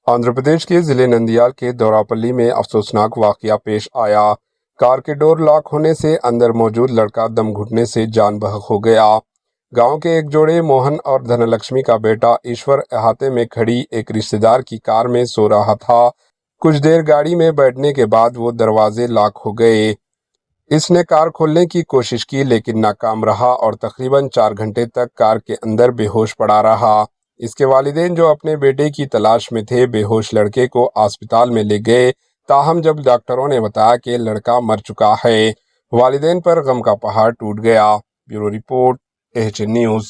آندھرا پردیش کے ضلع نندیال کے دوراپلی میں افسوسناک واقعہ پیش آیا۔ کار کے ڈور لاک ہونے سے اندر موجود لڑکا دم گھٹنے سے جان بحق ہو گیا۔ گاؤں کے ایک جوڑے موہن اور دھن لکشمی کا بیٹا ایشور احاطے میں کھڑی ایک رشتہ دار کی کار میں سو رہا تھا۔ کچھ دیر گاڑی میں بیٹھنے کے بعد وہ دروازے لاک ہو گئے۔ اس نے کار کھولنے کی کوشش کی لیکن ناکام رہا اور تقریباً 4 گھنٹے تک کار کے اندر بے ہوش پڑا رہا۔ اس کے والدین جو اپنے بیٹے کی تلاش میں تھے بے ہوش لڑکے کو اسپتال میں لے گئے، تاہم جب ڈاکٹروں نے بتایا کہ لڑکا مر چکا ہے، والدین پر غم کا پہاڑ ٹوٹ گیا۔ Bureau report, AHN news.